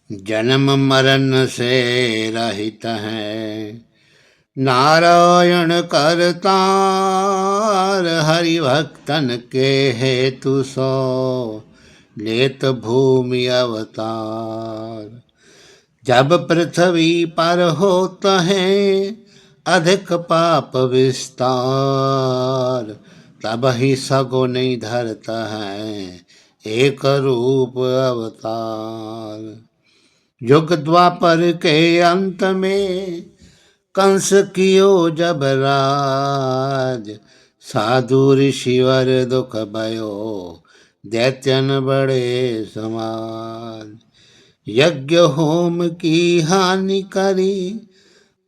जन्म मरण से रहित है, नारायण करतार। हरि भक्तन के हेतु सो लेत भूमि अवतार। जब पृथ्वी पर होता है अधिक पाप विस्तार, तब ही सगुन धरता है एक रूप अवतार। युग द्वापर के अंत में कंस कियो जब राज, साधु ऋषिवर दुख भयो दैत्यन बड़े समाज। यज्ञ होम की हानि करी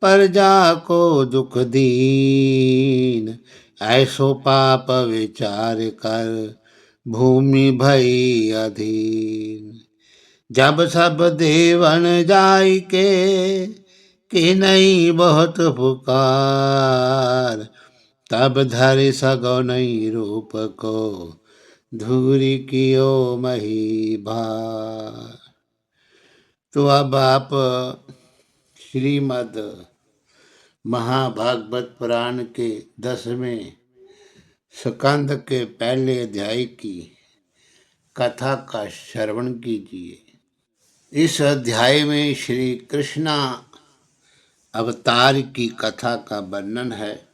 प्रजा को दुख दीन, ऐसो पाप विचार कर भूमि भई अधीन। जब सब देवन जाय के नहीं बहुत पुकार, तब धरि सगुनि रूप को धूरी कियो मही भार। तो अब आप श्रीमद् महाभागवत पुराण के 10वें स्कंद के पहले अध्याय की कथा का श्रवण कीजिए। इस अध्याय में श्री कृष्णा अवतार की कथा का वर्णन है।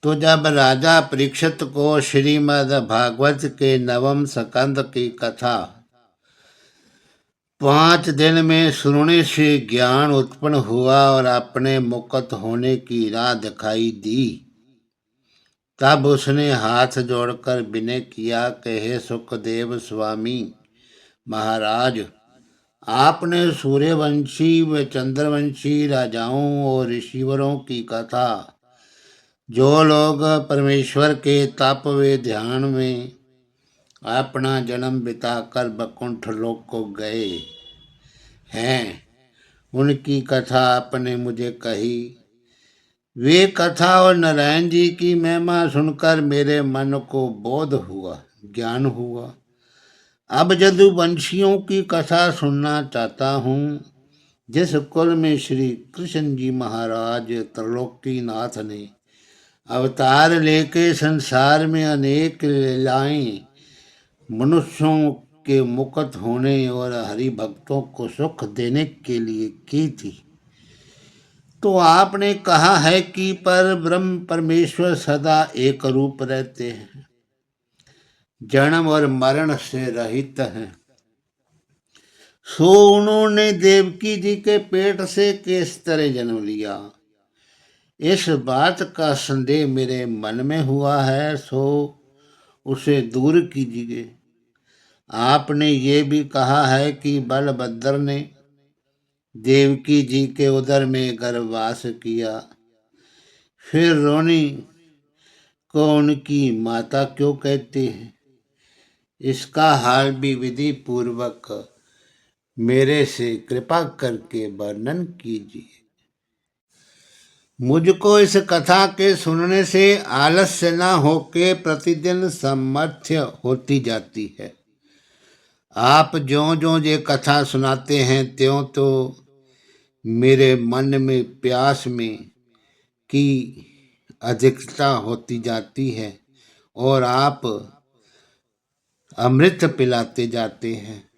तो जब राजा परीक्षित को श्रीमद् भागवत के 9वें स्कंद की कथा 5 दिन में सुनने से ज्ञान उत्पन्न हुआ और अपने मुक्त होने की राह दिखाई दी, तब उसने हाथ जोड़कर विनय किया कि हे सुखदेव स्वामी महाराज, आपने सूर्यवंशी व चंद्रवंशी राजाओं और ऋषिवरों की कथा, जो लोग परमेश्वर के तप व ध्यान में अपना जन्म बिताकर वैकुंठ लोक को गए हैं, उनकी कथा आपने मुझे कही। वे कथा और नारायण जी की महिमा सुनकर मेरे मन को बोध हुआ, ज्ञान हुआ। अब जदुवंशियों की कथा सुनना चाहता हूँ, जिस कुल में श्री कृष्ण जी महाराज त्रिलोकीनाथ ने अवतार लेके संसार में अनेक लीलाएं मनुष्यों के मुक्त होने और हरि भक्तों को सुख देने के लिए की थी। तो आपने कहा है कि पर ब्रह्म परमेश्वर सदा एक रूप रहते हैं, जन्म और मरण से रहित हैं। सो उन्होंने देवकी जी के पेट से किस तरह जन्म लिया, इस बात का संदेह मेरे मन में हुआ है, सो उसे दूर कीजिए। आपने ये भी कहा है कि बलभद्र ने देवकी जी के उदर में गर्भवास किया, फिर रोनी को उनकी माता क्यों कहते हैं, इसका हाल भी विधि पूर्वक मेरे से कृपा करके वर्णन कीजिए। मुझको इस कथा के सुनने से आलस्य न होके प्रतिदिन सामर्थ्य होती जाती है। आप ज्यों ज्यों ये कथा सुनाते हैं त्यों तो मेरे मन में प्यास में की अधिकता होती जाती है और आप अमृत पिलाते जाते हैं।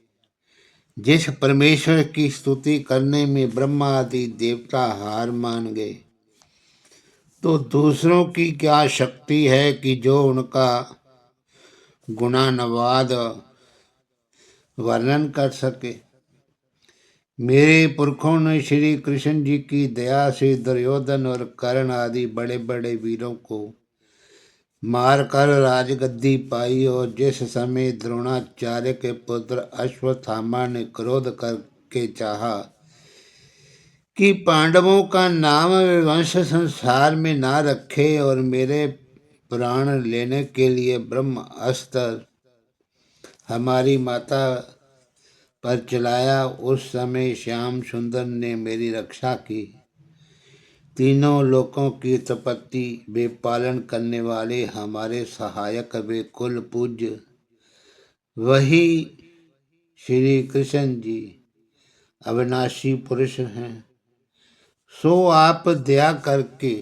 जिस परमेश्वर की स्तुति करने में ब्रह्मा आदि देवता हार मान गए, तो दूसरों की क्या शक्ति है कि जो उनका गुणानुवाद वर्णन कर सके। मेरे पुरखों ने श्री कृष्ण जी की दया से दुर्योधन और कर्ण आदि बड़े बड़े वीरों को मारकर राजगद्दी पाई, और जिस समय द्रोणाचार्य के पुत्र अश्वत्थामा ने क्रोध करके चाहा कि पांडवों का नाम वंश संसार में ना रखे और मेरे प्राण लेने के लिए ब्रह्म अस्त्र हमारी माता पर चलाया, उस समय श्याम सुंदर ने मेरी रक्षा की। तीनों लोकों की उत्पत्ति वे पालन करने वाले हमारे सहायक वे कुल पूज्य वही श्री कृष्ण जी अविनाशी पुरुष हैं। सो आप दया करके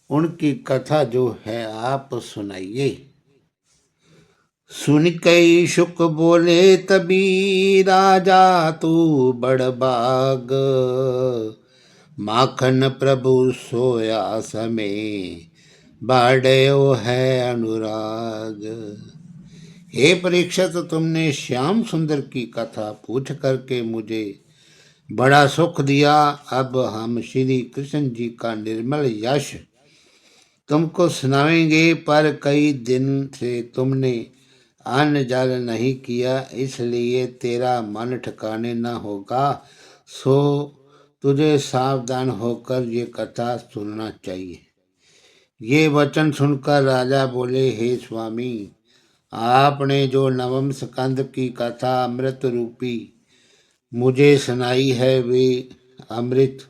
उनकी कथा जो है आप सुनाइए। सुन कई शुक बोले तभी राजा तू बड़बाग, माखन प्रभु सोया समय बाढ़ो है अनुराग। हे परीक्षित, तुमने श्याम सुंदर की कथा पूछ करके मुझे बड़ा सुख दिया। अब हम श्री कृष्ण जी का निर्मल यश तुमको सुनाएंगे, पर कई दिन से तुमने अन्न जल नहीं किया, इसलिए तेरा मन ठिकाने न होगा। सो तुझे सावधान होकर ये कथा सुनना चाहिए। ये वचन सुनकर राजा बोले, हे स्वामी, आपने जो नवम स्कंद की कथा अमृत रूपी मुझे सुनाई है, वे अमृत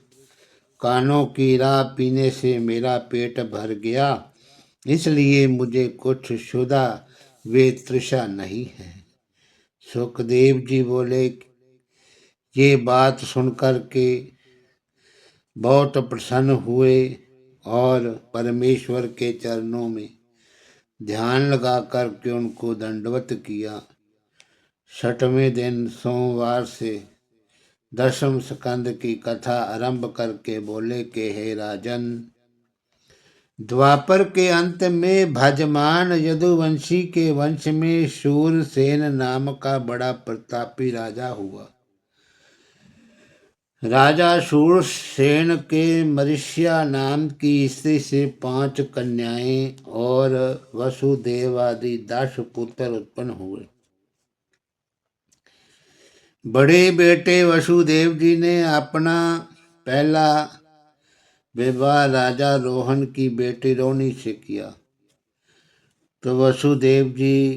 कानों की राह पीने से मेरा पेट भर गया, इसलिए मुझे कुछ क्षुधा वे तृषा नहीं है। सुखदेव जी बोले, ये बात सुनकर के बहुत प्रसन्न हुए और परमेश्वर के चरणों में ध्यान लगा करके उनको दंडवत किया। छठवें दिन सोमवार से दशम स्कंद की कथा आरंभ करके बोले कि हे राजन, द्वापर के अंत में भजमान यदुवंशी के वंश में शूरसेन नाम का बड़ा प्रतापी राजा हुआ। राजा शूरसेन के मरिष्या नाम की स्त्री से 5 कन्याएं और वसुदेव आदि 10 पुत्र उत्पन्न हुए। बड़े बेटे वसुदेव जी ने अपना पहला विवाह राजा रोहन की बेटी रोनी से किया, तो वसुदेव जी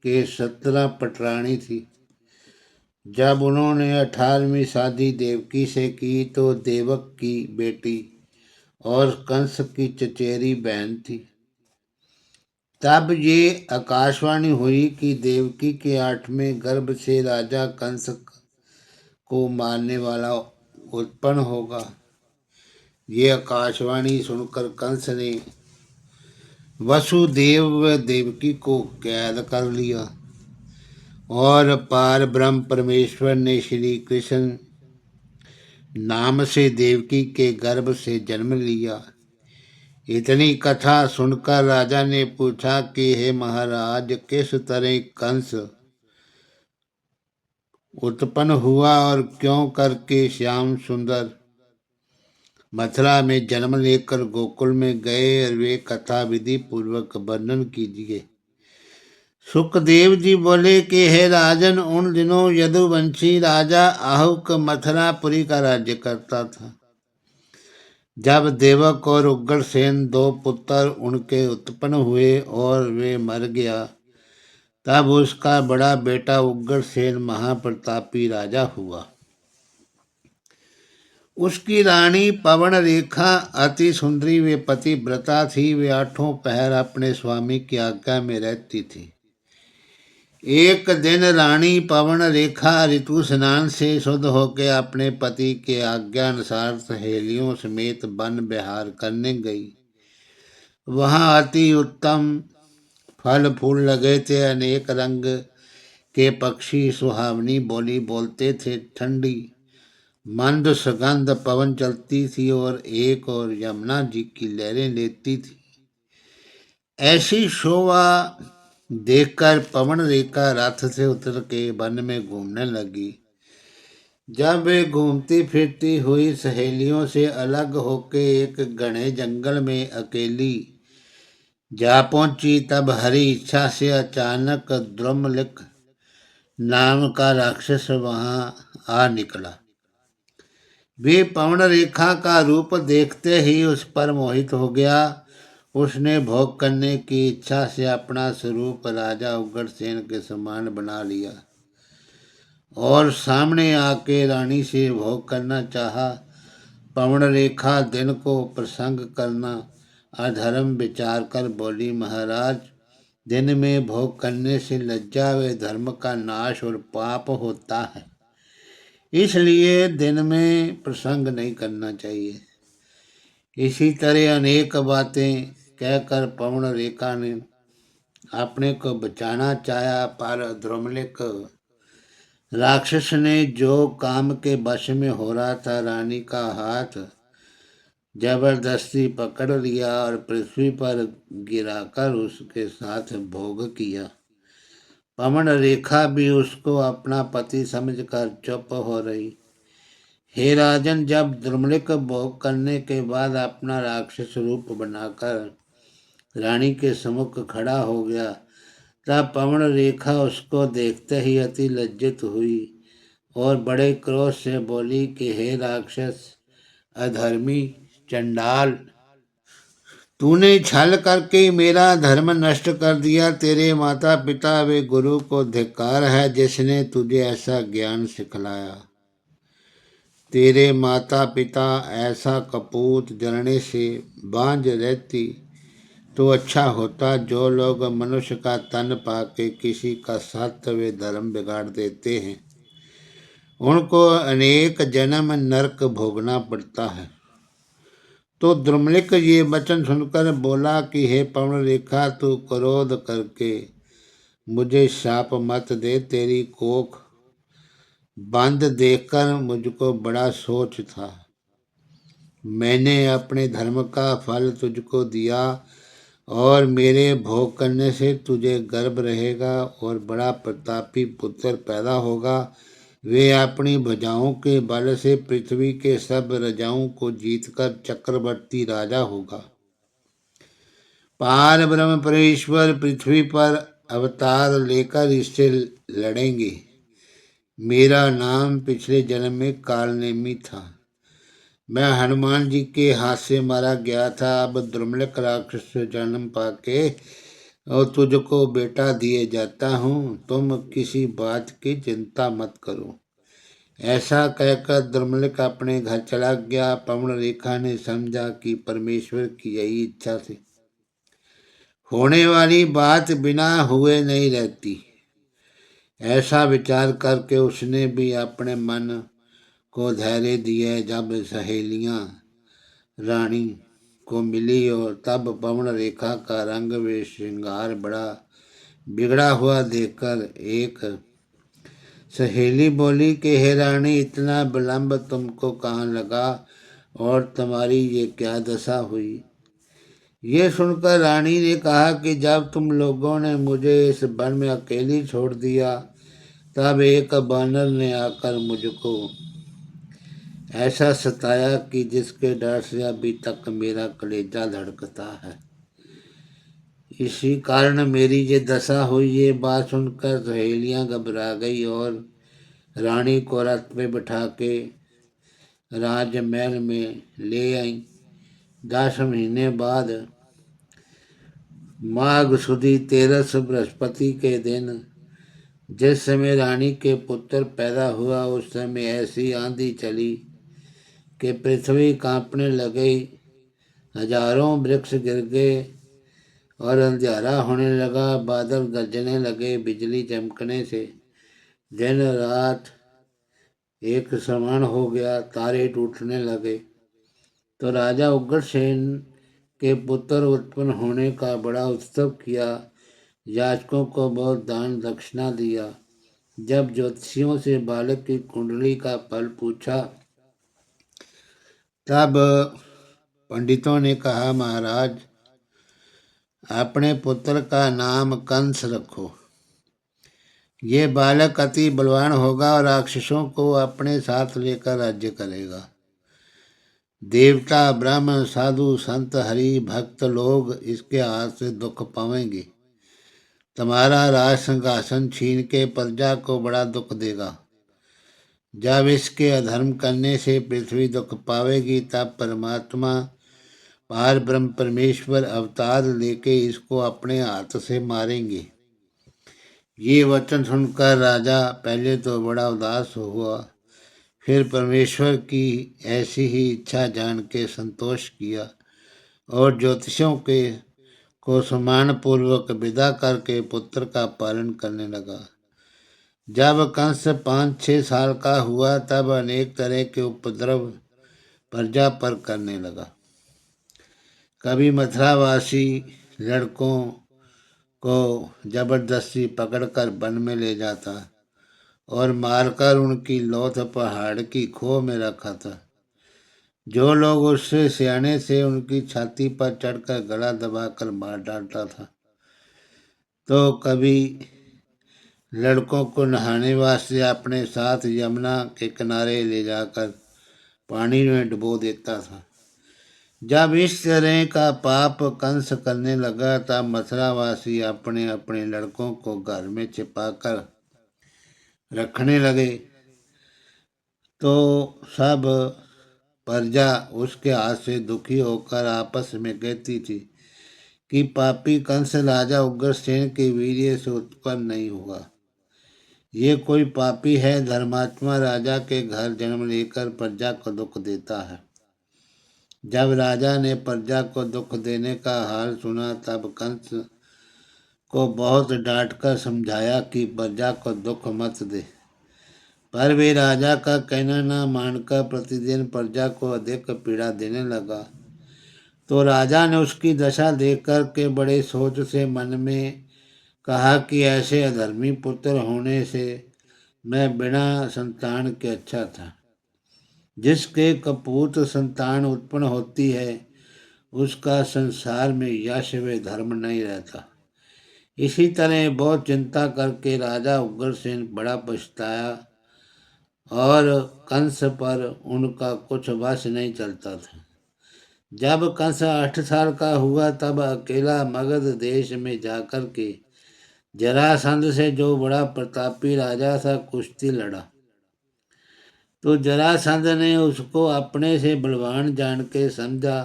के 17 पटरानी थी। जब उन्होंने 18वीं शादी देवकी से की तो देवक की बेटी और कंस की चचेरी बहन थी। तब ये आकाशवाणी हुई कि देवकी के 8वें गर्भ से राजा कंस को मारने वाला उत्पन्न होगा। ये आकाशवाणी सुनकर कंस ने वसुदेव व देवकी को कैद कर लिया और पार ब्रह्म परमेश्वर ने श्री कृष्ण नाम से देवकी के गर्भ से जन्म लिया। इतनी कथा सुनकर राजा ने पूछा कि हे महाराज, किस तरह कंस उत्पन्न हुआ और क्यों करके श्याम सुंदर मथुरा में जन्म लेकर गोकुल में गए, और वे कथा विधि पूर्वक वर्णन कीजिए। सुखदेव जी बोले कि हे राजन, उन दिनों यदुवंशी राजा आहुक मथुरापुरी का राज्य करता था। जब देवक और उग्रसेन 2 पुत्र उनके उत्पन्न हुए और वे मर गया, तब उसका बड़ा बेटा उग्रसेन महाप्रतापी राजा हुआ। उसकी रानी पवन रेखा अति सुंदरी वे पतिव्रता थी। वे 8 पहर अपने स्वामी की आज्ञा में रहती थी। एक दिन रानी पवन रेखा ऋतु स्नान से शुद्ध होकर अपने पति के आज्ञा अनुसार सहेलियों समेत वन विहार करने गई। वहां अति उत्तम फल फूल लगे थे, अनेक रंग के पक्षी सुहावनी बोली बोलते थे, ठंडी मंद सुगंध पवन चलती थी और एक और यमुना जी की लहरें लेती थी। ऐसी शोभा देखकर पवन रेखा रथ से उतर के वन में घूमने लगी। जब वे घूमती फिरती हुई सहेलियों से अलग होके एक घने जंगल में अकेली जा पहुंची, तब हरी इच्छा से अचानक द्रुमलिक नाम का राक्षस वहां आ निकला। वे पवन रेखा का रूप देखते ही उस पर मोहित हो गया। उसने भोग करने की इच्छा से अपना स्वरूप राजा उग्रसेन के समान बना लिया और सामने आके रानी से भोग करना चाहा। पवन रेखा दिन को प्रसंग करना अधर्म विचार कर बोली, महाराज, दिन में भोग करने से लज्जा व धर्म का नाश और पाप होता है, इसलिए दिन में प्रसंग नहीं करना चाहिए। इसी तरह अनेक बातें कहकर पवन रेखा ने अपने को बचाना चाहा, पर द्रुमलिक राक्षस ने जो काम के वश में हो रहा था, रानी का हाथ जबरदस्ती पकड़ लिया और पृथ्वी पर गिराकर उसके साथ भोग किया। पवन रेखा भी उसको अपना पति समझकर चुप हो रही। हे राजन, जब द्रुमलिक भोग करने के बाद अपना राक्षस रूप बनाकर रानी के सम्मुख खड़ा हो गया, तब पवन रेखा उसको देखते ही अति लज्जित हुई और बड़े क्रोध से बोली कि हे राक्षस, अधर्मी, चंडाल, तूने छल करके मेरा धर्म नष्ट कर दिया। तेरे माता पिता व गुरु को धिक्कार है जिसने तुझे ऐसा ज्ञान सिखलाया। तेरे माता पिता ऐसा कपूत जलने से बांझ रहती तो अच्छा होता। जो लोग मनुष्य का तन पाके किसी का सत्य व धर्म बिगाड़ देते हैं, उनको अनेक जन्म नरक भोगना पड़ता है। तो द्रुमलिक ये वचन सुनकर बोला कि हे पवन रेखा, तू क्रोध करके मुझे शाप मत दे। तेरी कोख बंद देखकर मुझको बड़ा सोच था। मैंने अपने धर्म का फल तुझको दिया और मेरे भोग करने से तुझे गर्व रहेगा और बड़ा प्रतापी पुत्र पैदा होगा। वे अपनी भुजाओं के बल से पृथ्वी के सब राजाओं को जीतकर चक्रवर्ती राजा होगा। पार ब्रह्म परमेश्वर पृथ्वी पर अवतार लेकर इससे लड़ेंगे। मेरा नाम पिछले जन्म में कालनेमी था। मैं हनुमान जी के हाथ से मारा गया था। अब द्रुमलिक राक्षस से जन्म पाके और तुझको बेटा दिए जाता हूँ। तुम किसी बात की चिंता मत करो। ऐसा कहकर द्रुमलिक अपने घर चला गया। पवन रेखा ने समझा कि परमेश्वर की यही इच्छा थी। होने वाली बात बिना हुए नहीं रहती। ऐसा विचार करके उसने भी अपने मन को धैर्य दिया। जब सहेलियां रानी को मिली और तब पवन रेखा का रंग व श्रृंगार बड़ा बिगड़ा हुआ देखकर एक सहेली बोली कि हे रानी, इतना विलंब तुमको कहाँ लगा और तुम्हारी ये क्या दशा हुई? ये सुनकर रानी ने कहा कि जब तुम लोगों ने मुझे इस वन में अकेली छोड़ दिया, तब एक बानर ने आकर मुझको ऐसा सताया कि जिसके डर से अभी तक मेरा कलेजा धड़कता है। इसी कारण मेरी ये दशा हुई। ये बात सुनकर सहेलियां घबरा गई और रानी को रथ पे बिठा के राजमहल में ले आई। 10 महीने बाद माघ सुदी 13 बृहस्पति के दिन जिस समय रानी के पुत्र पैदा हुआ, उस समय ऐसी आंधी चली कि पृथ्वी कांपने लगी। हजारों वृक्ष गिर गए और अंधियारा होने लगा। बादल गरजने लगे। बिजली चमकने से दिन रात एक समान हो गया। तारे टूटने लगे। तो राजा उग्रसेन के पुत्र उत्पन्न होने का बड़ा उत्सव किया। याचकों को बहुत दान दक्षिणा दिया। जब ज्योतिषियों से बालक की कुंडली का फल पूछा, तब पंडितों ने कहा, महाराज, अपने पुत्र का नाम कंस रखो। ये बालक अति बलवान होगा और राक्षसों को अपने साथ लेकर राज्य करेगा। देवता, ब्राह्मण, साधु, संत, हरि भक्त लोग इसके हाथ से दुख पाएंगे। तुम्हारा राज सिंहासन छीन के प्रजा को बड़ा दुख देगा। जब इसके अधर्म करने से पृथ्वी दुख पावेगी, तब परमात्मा पार ब्रह्म परमेश्वर अवतार लेके इसको अपने हाथ से मारेंगे। ये वचन सुनकर राजा पहले तो बड़ा उदास हुआ, फिर परमेश्वर की ऐसी ही इच्छा जान के संतोष किया और ज्योतिषों के को सम्मान पूर्वक विदा करके पुत्र का पालन करने लगा। जब कंस 5-6 साल का हुआ तब अनेक तरह के उपद्रव प्रजा पर करने लगा। कभी मथुरावासी लड़कों को जबरदस्ती पकड़कर वन में ले जाता और मारकर उनकी लौथ पहाड़ की खो में रखा था। जो लोग उससे सियाने थे उनकी छाती पर चढ़कर गला दबाकर मार डालता था। तो कभी लड़कों को नहाने वास्ते अपने साथ यमुना के किनारे ले जाकर पानी में डुबो देता था। जब इस तरह का पाप कंस करने लगा तब मथुरावासी अपने अपने लड़कों को घर में छिपाकर रखने लगे। तो सब प्रजा उसके हाथ से दुखी होकर आपस में कहती थी कि पापी कंस राजा उग्रसेन के वीर्य से उत्पन्न नहीं हुआ। ये कोई पापी है, धर्मात्मा राजा के घर जन्म लेकर प्रजा को दुख देता है। जब राजा ने प्रजा को दुख देने का हाल सुना तब कंस को बहुत डांटकर समझाया कि प्रजा को दुख मत दे, पर वे राजा का कहना न मानकर प्रतिदिन प्रजा को अधिक पीड़ा देने लगा। तो राजा ने उसकी दशा देखकर के बड़े सोच से मन में कहा कि ऐसे अधर्मी पुत्र होने से मैं बिना संतान के अच्छा था। जिसके कपूत संतान उत्पन्न होती है उसका संसार में यश व धर्म नहीं रहता। इसी तरह बहुत चिंता करके राजा उग्रसेन बड़ा पछताया और कंस पर उनका कुछ वश नहीं चलता था। जब कंस 8 साल का हुआ तब अकेला मगध देश में जाकर के जरासंध से, जो बड़ा प्रतापी राजा था, कुश्ती लड़ा। तो जरासंध ने उसको अपने से बलवान जान के समझा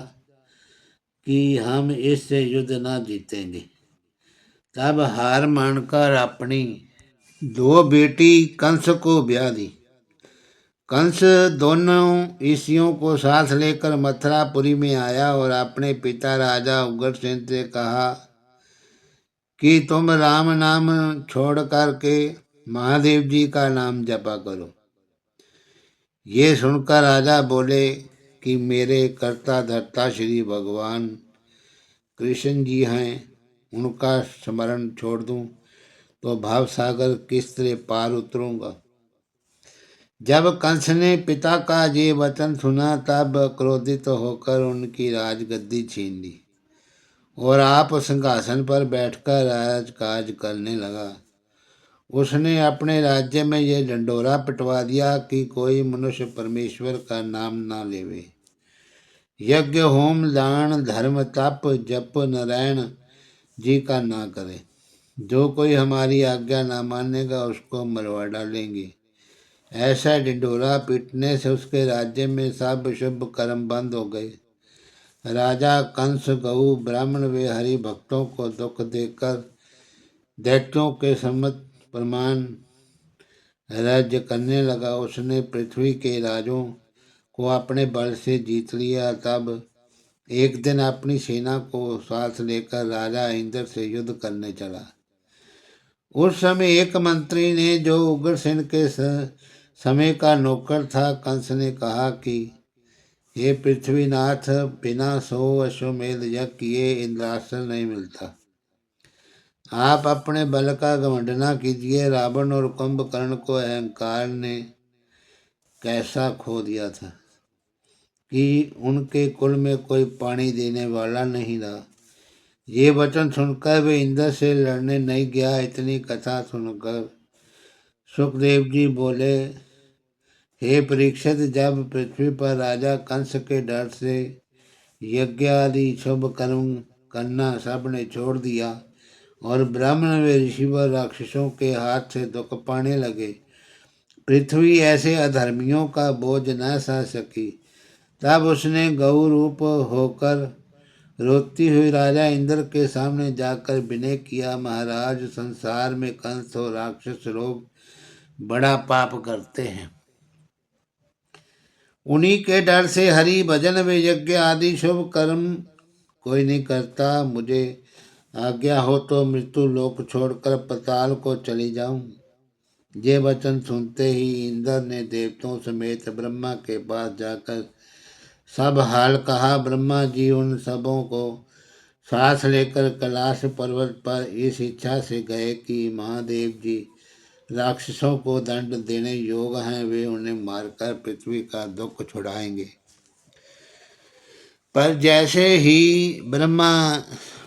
कि हम इससे युद्ध ना जीतेंगे। तब हार मानकर अपनी 2 बेटी कंस को ब्याह दी। कंस दोनों ईशियों को साथ लेकर मथुरापुरी में आया और अपने पिता राजा उग्रसेन से कहा कि तुम राम नाम छोड़ करके महादेव जी का नाम जपा करो। ये सुनकर राजा बोले कि मेरे कर्ता धर्ता श्री भगवान कृष्ण जी हैं, उनका स्मरण छोड़ दूं तो भावसागर किस तरह पार उतरूंगा। जब कंस ने पिता का ये वचन सुना तब क्रोधित होकर उनकी राजगद्दी छीन ली और आप सिंहासन पर बैठकर राजकाज करने लगा। उसने अपने राज्य में यह ढंढोरा पिटवा दिया कि कोई मनुष्य परमेश्वर का नाम ना लेवे। यज्ञ होम दान धर्म तप जप नारायण जी का ना करे। जो कोई हमारी आज्ञा ना मानेगा उसको मरवा डालेंगे। ऐसा ढिंढोरा पीटने से उसके राज्य में सब शुभ कर्म बंद हो गए। राजा कंस गऊ ब्राह्मण व हरि भक्तों को दुख देकर दैत्यों के सम्मत प्रमाण राज्य करने लगा। उसने पृथ्वी के राजों को अपने बल से जीत लिया। तब एक दिन अपनी सेना को साथ लेकर राजा इंद्र से युद्ध करने चला। उस समय एक मंत्री ने, जो उग्रसेन के समय का नौकर था, कंस ने कहा कि हे पृथ्वीनाथ, बिना 100 अश्वमेध यज्ञ किए इंद्रासन नहीं मिलता। आप अपने बल का घमंड न कीजिए। रावण और कुंभकर्ण को अहंकार ने कैसा खो दिया था कि उनके कुल में कोई पानी देने वाला नहीं रहा। ये वचन सुनकर वे इंद्र से लड़ने नहीं गया। इतनी कथा सुनकर सुखदेव जी बोले, हे परीक्षित, जब पृथ्वी पर राजा कंस के डर से यज्ञ आदि शुभ कर्म करना सबने छोड़ दिया और ब्राह्मण व ऋषि व राक्षसों के हाथ से दुख पाने लगे, पृथ्वी ऐसे अधर्मियों का बोझ न सह सकी, तब उसने गौ रूप होकर रोती हुई राजा इंद्र के सामने जाकर विनय किया, महाराज, संसार में कंस और राक्षस लोग बड़ा पाप करते हैं। उन्हीं के डर से हरि भजन व यज्ञ आदि शुभ कर्म कोई नहीं करता। मुझे आज्ञा हो तो मृत्यु लोक छोड़कर पताल को चली जाऊं। ये वचन सुनते ही इंद्र ने देवताओं समेत ब्रह्मा के पास जाकर सब हाल कहा। ब्रह्मा जी उन सबों को सांस लेकर कैलाश पर्वत पर इस इच्छा से गए कि महादेव जी राक्षसों को दंड देने योग्य हैं, वे उन्हें मारकर पृथ्वी का दुख छुड़ाएंगे। पर जैसे ही ब्रह्मा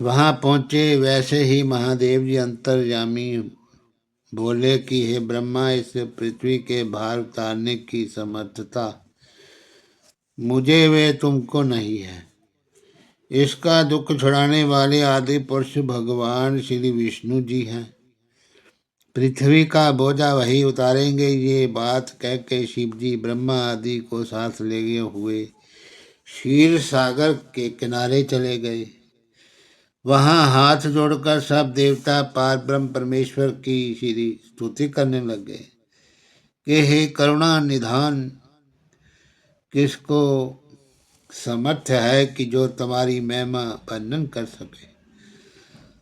वहां पहुंचे वैसे ही महादेव जी अंतर्यामी बोले कि हे ब्रह्मा, इस पृथ्वी के भार उतारने की समर्थता मुझे वे तुमको नहीं है। इसका दुख छुड़ाने वाले आदि पुरुष भगवान श्री विष्णु जी हैं। पृथ्वी का बोझा वही उतारेंगे। ये बात कह के शिव जी ब्रह्मा आदि को साथ ले हुए क्षीर सागर के किनारे चले गए। वहां हाथ जोड़कर सब देवता पार ब्रह्म परमेश्वर की श्री स्तुति करने लगे कि हे करुणा निधान, किसको समर्थ है कि जो तुम्हारी महिमा वर्णन कर सके।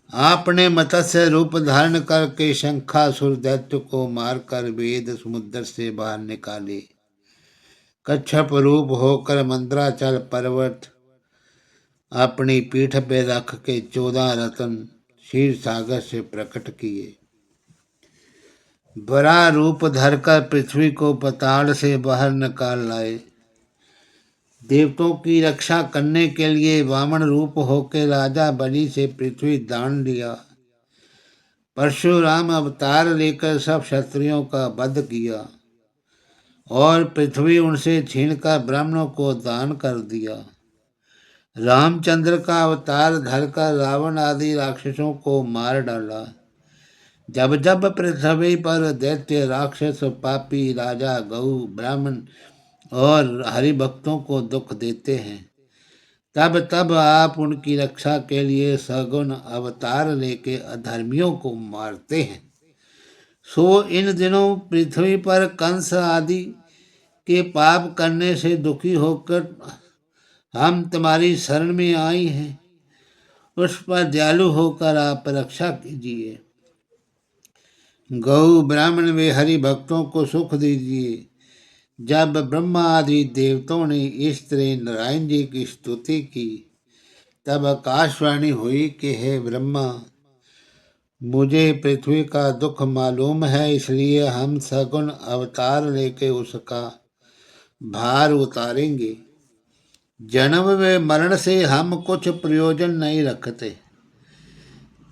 आपने मत्स्य रूप धारण करके शंखासुर दैत्य को मारकर वेद समुद्र से बाहर निकाले। कच्छप रूप होकर मंद्राचल पर्वत अपनी पीठ पे रख के 14 रत्न क्षीर सागर से प्रकट किए। बड़ा रूप धरकर पृथ्वी को पाताल से बाहर निकाल लाए। देवताओं की रक्षा करने के लिए वामन रूप होकर राजा बलि से पृथ्वी दान लिया। परशुराम अवतार लेकर सब क्षत्रियों का वध किया और पृथ्वी उनसे छीनकर ब्राह्मणों को दान कर दिया। रामचंद्र का अवतार धरकर रावण आदि राक्षसों को मार डाला। जब जब पृथ्वी पर दैत्य राक्षस पापी राजा गौ ब्राह्मण और हरिभक्तों को दुख देते हैं, तब तब आप उनकी रक्षा के लिए सगुण अवतार लेके अधर्मियों को मारते हैं। सो इन दिनों पृथ्वी पर कंस आदि के पाप करने से दुखी होकर हम तुम्हारी शरण में आई हैं। उस पर दयालु होकर आप रक्षा कीजिए। गौ ब्राह्मण वे हरि भक्तों को सुख दीजिए। जब ब्रह्मा आदि देवताओं ने इस तरह नारायण जी की स्तुति की, तब आकाशवाणी हुई कि हे ब्रह्मा, मुझे पृथ्वी का दुख मालूम है, इसलिए हम सगुण अवतार लेके उसका भार उतारेंगे। जन्म व मरण से हम कुछ प्रयोजन नहीं रखते,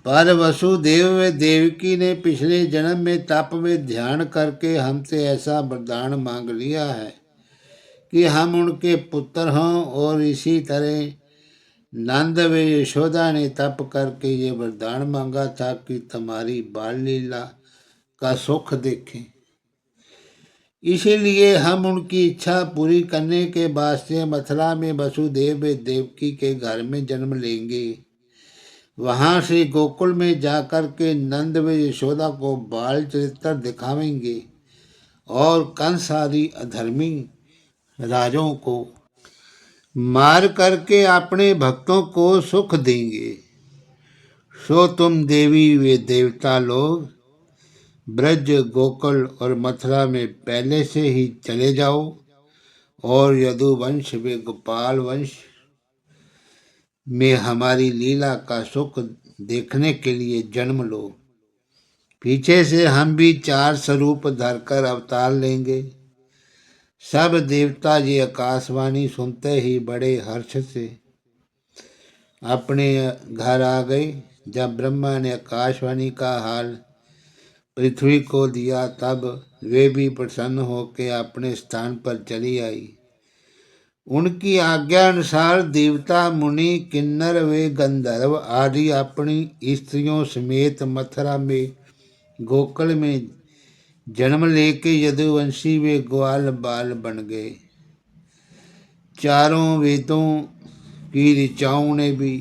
पर वसुदेव व देवकी ने पिछले जन्म में तप में ध्यान करके हमसे ऐसा वरदान मांग लिया है कि हम उनके पुत्र हों। और इसी तरह नंद व यशोदा ने तप करके ये वरदान मांगा था कि तुम्हारी बाल लीला का सुख देखें। इसीलिए हम उनकी इच्छा पूरी करने के वास्ते मथुरा में वसुदेव व देवकी के घर में जन्म लेंगे। वहां से गोकुल में जाकर के नंद व यशोदा को बाल चरित्र दिखावेंगे और कंस आदि अधर्मी राजों को मार करके अपने भक्तों को सुख देंगे। सो तुम देवी वे देवता लोग ब्रज गोकुल और मथुरा में पहले से ही चले जाओ और यदुवंश व गोपाल वंश में हमारी लीला का सुख देखने के लिए जन्म लो। पीछे से हम भी 4 स्वरूप धरकर अवतार लेंगे। सब देवता ये आकाशवाणी सुनते ही बड़े हर्ष से अपने घर आ गए। जब ब्रह्मा ने आकाशवाणी का हाल पृथ्वी को दिया, तब वे भी प्रसन्न होकर अपने स्थान पर चली आई। उनकी आज्ञा अनुसार देवता मुनि किन्नर वे गंधर्व आदि अपनी स्त्रियों समेत मथुरा में गोकुल में जन्म लेके यदुवंशी वे ग्वाल बाल बन गए। चारों वेदों की ऋचाओं ने भी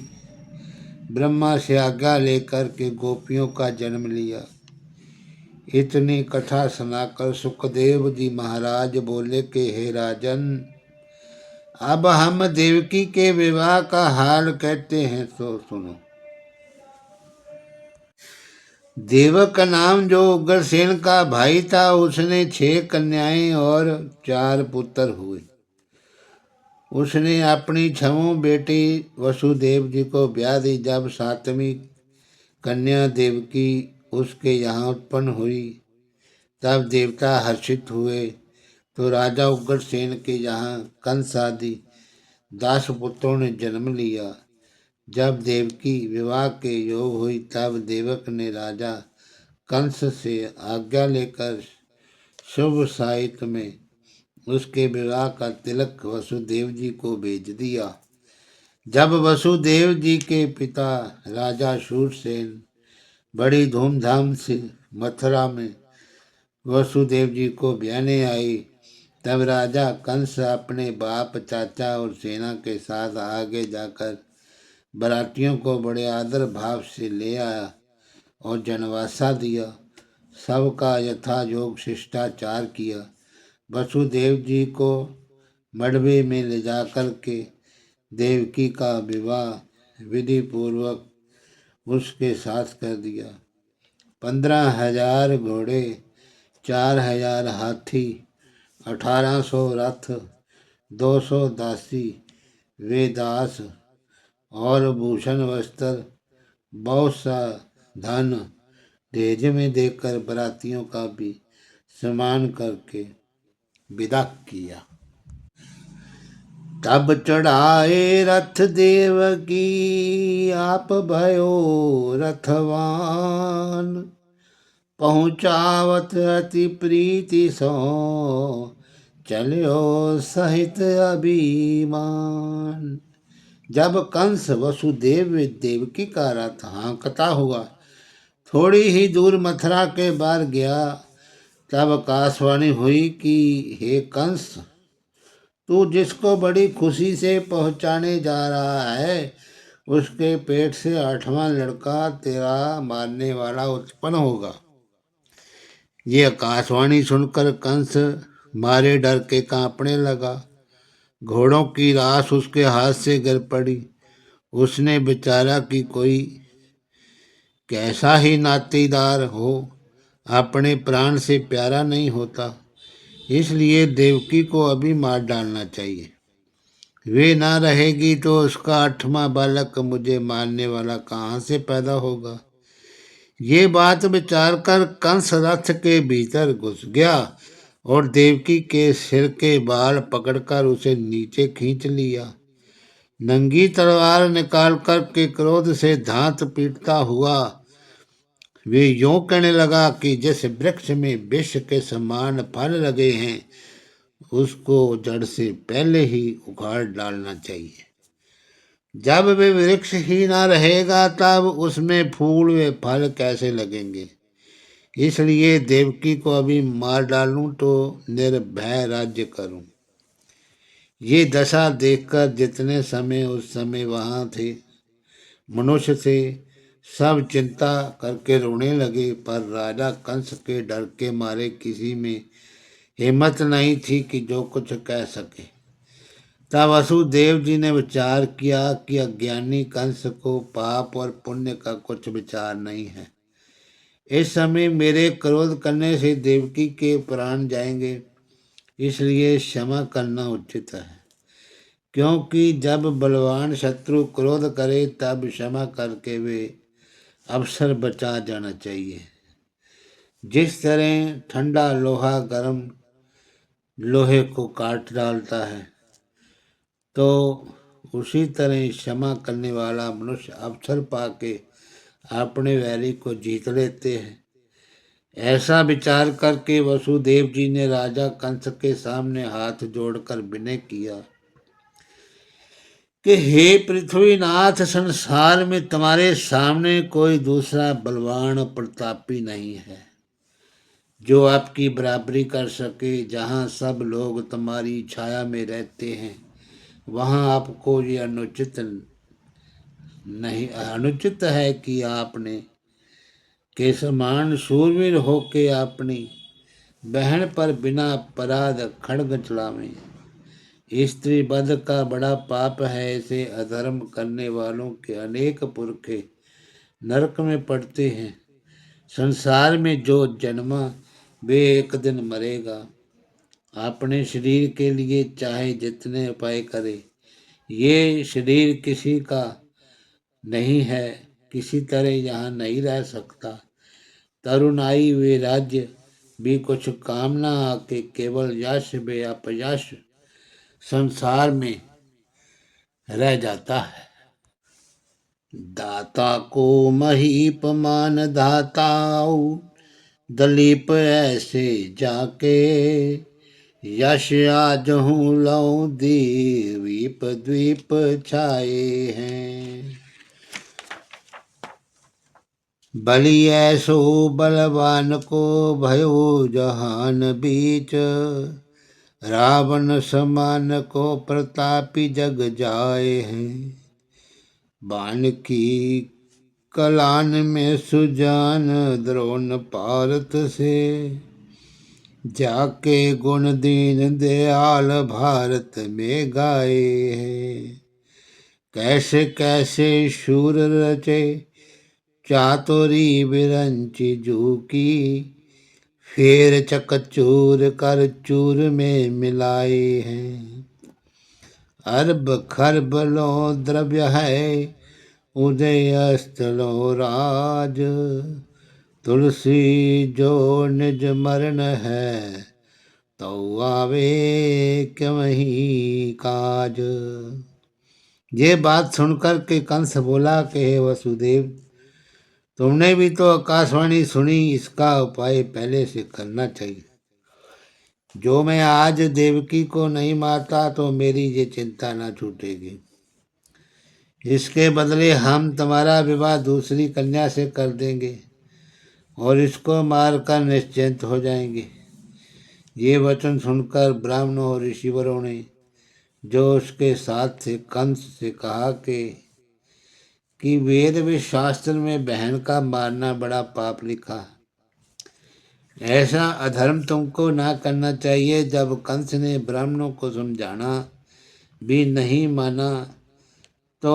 ब्रह्मा से आज्ञा लेकर के गोपियों का जन्म लिया। इतनी कथा सुनाकर सुखदेव जी महाराज बोले कि हे राजन, अब हम देवकी के विवाह का हाल कहते हैं, तो सुनो। देवक का नाम जो उग्रसेन का भाई था, उसने 6 कन्याएं और 4 पुत्र हुए। उसने अपनी 6 बेटी वसुदेव जी को ब्याह दी। जब 7वीं कन्या देवकी उसके यहाँ उत्पन्न हुई, तब देवता हर्षित हुए। तो राजा उग्रसेन के यहाँ कंस आदि 10 पुत्रों ने जन्म लिया। जब देवकी विवाह के योग हुई, तब देवक ने राजा कंस से आज्ञा लेकर शुभ साहित्य में उसके विवाह का तिलक वसुदेव जी को भेज दिया। जब वसुदेव जी के पिता राजा शूरसेन बड़ी धूमधाम से मथुरा में वसुदेव जी को ब्याहने आई, तब राजा कंस अपने बाप, चाचा और सेना के साथ आगे जाकर बरातियों को बड़े आदर भाव से ले आया और जनवासा दिया। सबका यथा योग शिष्टाचार किया। वसुदेव जी को मड़बे में ले जाकर के देवकी का विवाह विधि पूर्वक उसके साथ कर दिया। 15,000 घोड़े, 4,000 हाथी, 1,800 रथ, 200 दासी वे दास और भूषण वस्त्र, बहुत सा धन दहेज में देकर बरातियों का भी सम्मान करके विदा किया। तब चढ़ाए रथ देव की आप भयो रथवान, पहुँचावत अति प्रीति सो चलो सहित अभिमान। जब कंस वसुदेव देवकी का रथ हाँकता हुआ थोड़ी ही दूर मथुरा के बाहर गया, तब आकाशवाणी हुई कि हे कंस, तू जिसको बड़ी खुशी से पहुंचाने जा रहा है, उसके पेट से 8वां लड़का तेरा मारने वाला उत्पन्न होगा। ये आकाशवाणी सुनकर कंस मारे डर के कांपने लगा। घोड़ों की रास उसके हाथ से गिर पड़ी। उसने विचारा कि कोई कैसा ही नातेदार हो अपने प्राण से प्यारा नहीं होता, इसलिए देवकी को अभी मार डालना चाहिए। वे ना रहेगी तो उसका 8वां बालक मुझे मारने वाला कहाँ से पैदा होगा। ये बात विचार कर कंस रथ के भीतर घुस गया और देवकी के सिर के बाल पकड़कर उसे नीचे खींच लिया। नंगी तलवार निकाल कर के क्रोध से दांत पीटता हुआ वे यूं कहने लगा कि जिस वृक्ष में विष के समान फल लगे हैं, उसको जड़ से पहले ही उखाड़ डालना चाहिए। जब वे वृक्ष ही ना रहेगा, तब उसमें फूल व फल कैसे लगेंगे। इसलिए देवकी को अभी मार डालूं तो निर्भय राज्य करूं। ये दशा देखकर जितने समय उस समय वहां थे मनुष्य थे, सब चिंता करके रोने लगे, पर राजा कंस के डर के मारे किसी में हिम्मत नहीं थी कि जो कुछ कह सके। तब वसुदेव जी ने विचार किया कि अज्ञानी कंस को पाप और पुण्य का कुछ विचार नहीं है। इस समय मेरे क्रोध करने से देवकी के प्राण जाएंगे, इसलिए क्षमा करना उचित है। क्योंकि जब बलवान शत्रु क्रोध करे, तब क्षमा करके वे अवसर बचा जाना चाहिए। जिस तरह ठंडा लोहा गर्म लोहे को काट डालता है, तो उसी तरह क्षमा करने वाला मनुष्य अवसर पाके अपने वैरी को जीत लेते हैं। ऐसा विचार करके वसुदेव जी ने राजा कंस के सामने हाथ जोड़कर विनय किया कि हे पृथ्वीनाथ, संसार में तुम्हारे सामने कोई दूसरा बलवान प्रतापी नहीं है जो आपकी बराबरी कर सके। जहाँ सब लोग तुम्हारी छाया में रहते हैं, वहाँ आपको ये अनुचित है कि आपने के समान शूरवीर होके अपनी बहन पर बिना अपराध खड्ग चलावे। स्त्री वध का बड़ा पाप है। ऐसे अधर्म करने वालों के अनेक पुरखे नरक में पड़ते हैं। संसार में जो जन्मा वे एक दिन मरेगा। अपने शरीर के लिए चाहे जितने उपाय करे, ये शरीर किसी का नहीं है, किसी तरह यहाँ नहीं रह सकता। तरुणाई वे राज्य भी कुछ काम ना आके, केवल यश वे अपयश संसार में रह जाता है। दाता को महीपमान दाताऊ, दलीप ऐसे जाके, यश आज हूँ लऊ द्वीप द्वीप छाए हैं। बलि ऐसो बलवान को भयो जहान बीच, रावण समान को प्रतापी जग जाए हैं। बाण की कलान में सुजान, द्रोण पारत से, जाके गुण दीन दयाल भारत में गाए हैं। कैसे कैसे शूर रचे, चातुरी विरंची जूकी, फेर चकचूर कर चूर में मिलाए हैं। अरब खरब लो द्रव्य है, उदय स्थलो राज, तुलसी जो निज मरण है, तो आवे क्यों ही काज। ये बात सुनकर के कंस बोला कि हे वसुदेव, तुमने भी तो आकाशवाणी सुनी, इसका उपाय पहले से करना चाहिए। जो मैं आज देवकी को नहीं मारता तो मेरी ये चिंता ना छूटेगी। इसके बदले हम तुम्हारा विवाह दूसरी कन्या से कर देंगे और इसको मारकर निश्चिंत हो जाएंगे। ये वचन सुनकर ब्राह्मणों और ऋषिवरों ने जो उसके साथ थे कंस से कहा कि वेद व शास्त्र में बहन का मारना बड़ा पाप लिखा है। ऐसा अधर्म तुमको ना करना चाहिए। जब कंस ने ब्राह्मणों को समझाना भी नहीं माना तो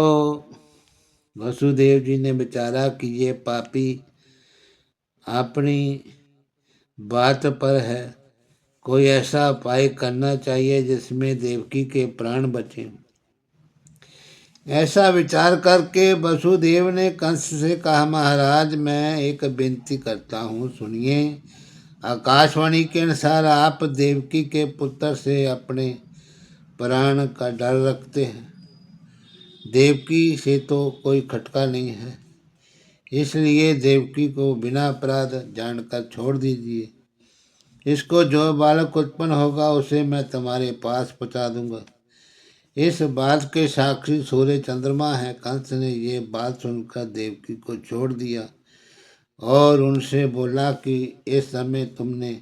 वसुदेव जी ने विचारा कि ये पापी अपनी बात पर है, कोई ऐसा उपाय करना चाहिए जिसमें देवकी के प्राण बचें। ऐसा विचार करके वसुदेव ने कंस से कहा, महाराज मैं एक विनती करता हूँ, सुनिए। आकाशवाणी के अनुसार आप देवकी के पुत्र से अपने प्राण का डर रखते हैं। देवकी से तो कोई खटका नहीं है, इसलिए देवकी को बिना अपराध जानकर छोड़ दीजिए। इसको जो बालक उत्पन्न होगा उसे मैं तुम्हारे पास पहुँचा दूंगा। इस बात के साक्षी सूर्य चंद्रमा है। कंस ने ये बात सुनकर देवकी को छोड़ दिया और उनसे बोला कि इस समय तुमने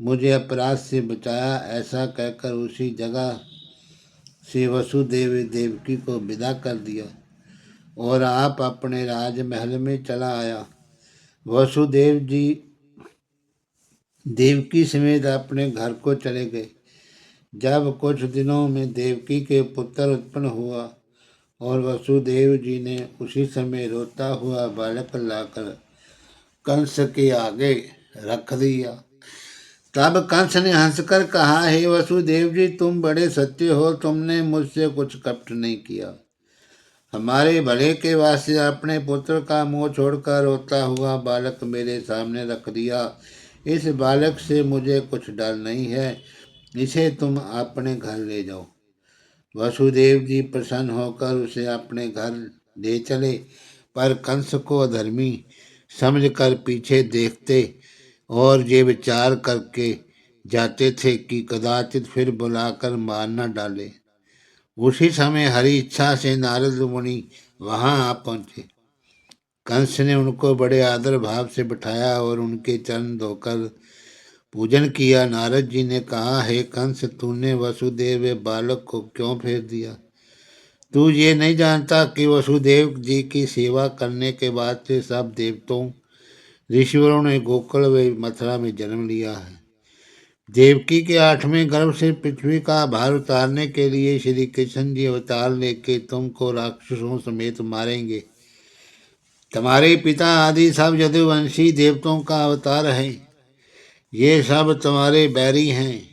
मुझे अपराध से बचाया। ऐसा कहकर उसी जगह से वसुदेव देवकी को विदा कर दिया और आप अपने राजमहल में चला आया। वसुदेव जी देवकी समेत अपने घर को चले गए। जब कुछ दिनों में देवकी के पुत्र उत्पन्न हुआ और वसुदेव जी ने उसी समय रोता हुआ बालक लाकर कंस के आगे रख दिया। तब कंस ने हंसकर कहा, हे वसुदेव जी, तुम बड़े सत्य हो, तुमने मुझसे कुछ कपट नहीं किया। हमारे भले के वास्ते अपने पुत्र का मुंह छोड़कर रोता हुआ बालक मेरे सामने रख दिया। इस बालक से मुझे कुछ डर नहीं है, इसे तुम अपने घर ले जाओ। वसुदेव जी प्रसन्न होकर उसे अपने घर ले चले, पर कंस को अधर्मी समझकर पीछे देखते और ये विचार करके जाते थे कि कदाचित फिर बुलाकर मार न डाले। उसी समय हरी इच्छा से नारद मुनि वहां आ पहुंचे। कंस ने उनको बड़े आदर भाव से बिठाया और उनके चरण धोकर पूजन किया। नारद जी ने कहा, हे कंस, तूने वसुदेव बालक को क्यों फेर दिया? तू ये नहीं जानता कि वसुदेव जी की सेवा करने के बाद से सब देवताओं ऋषिवरों ने गोकुल व मथुरा में जन्म लिया है। देवकी के 8वें गर्भ से पृथ्वी का भार उतारने के लिए श्री कृष्ण जी अवतार लेके तुमको राक्षसों समेत मारेंगे। तुम्हारे पिता आदि सब यदुवंशी देवताओं का अवतार है। ये सब तुम्हारे बैरी हैं,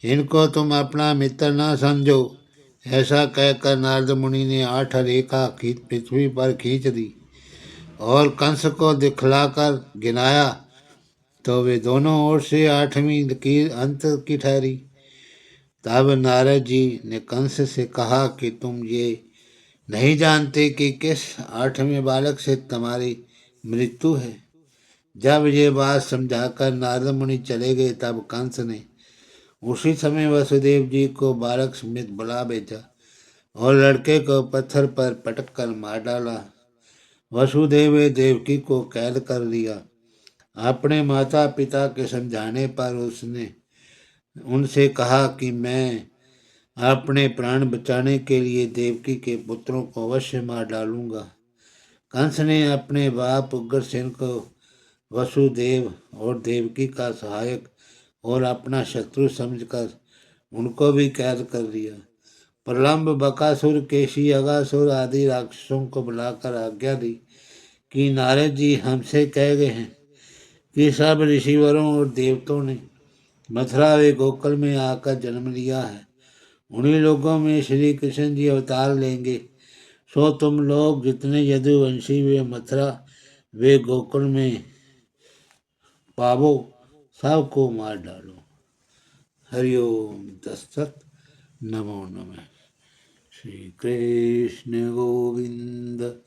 इनको तुम अपना मित्र न समझो। ऐसा कहकर नारद मुनि ने 8 रेखा पृथ्वी पर खींच दी और कंस को दिखलाकर गिनाया, तो वे दोनों ओर से 8वीं लकीर अंत की ठहरी। तब नारद जी ने कंस से कहा कि तुम ये नहीं जानते कि किस 8वें बालक से तुम्हारी मृत्यु है। जब ये बात समझाकर नारद मुनि चले गए, तब कंस ने उसी समय वसुदेव जी को बालक समेत बुला भेजा और लड़के को पत्थर पर पटक कर मार डाला। वसुदेव ने देवकी को कैद कर लिया। अपने माता पिता के समझाने पर उसने उनसे कहा कि मैं अपने प्राण बचाने के लिए देवकी के पुत्रों को अवश्य मार डालूंगा। कंस ने अपने बाप उग्रसेन को वसुदेव और देवकी का सहायक और अपना शत्रु समझकर उनको भी कैद कर लिया। प्रलंब, बकासुर, केशी, अगासुर आदि राक्षसों को बुलाकर आज्ञा दी कि नारद जी हमसे कह गए हैं कि सब ऋषिवरों और देवताओं ने मथुरा व गोकुल में आकर जन्म लिया है। उन्हीं लोगों में श्री कृष्ण जी अवतार लेंगे। सो तुम लोग जितने यदुवंशी वे मथुरा वे गोकुल में पावो, सबको मार डालो। हरिओम तत्सत। नमो नमः। श्री कृष्ण गोविंद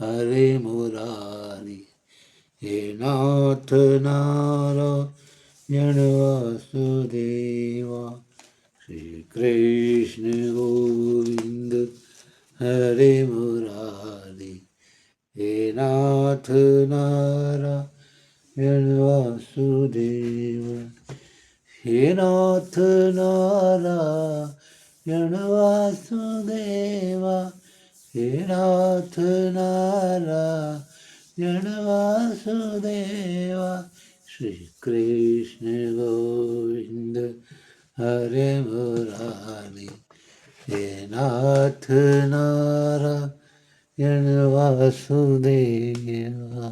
हरे मुरारी, हे नाथ नारायण वासुदेवा। श्री कृष्ण गोविंद हरे मुरारी, हे नाथ नारायण वासुदेवा। हे नाथ नारायण वासुदेवा, हे नाथ नारायण वासुदेवा। श्री कृष्ण गोविंद हरे मुरारी, हे नाथ नारायण वासुदेवा।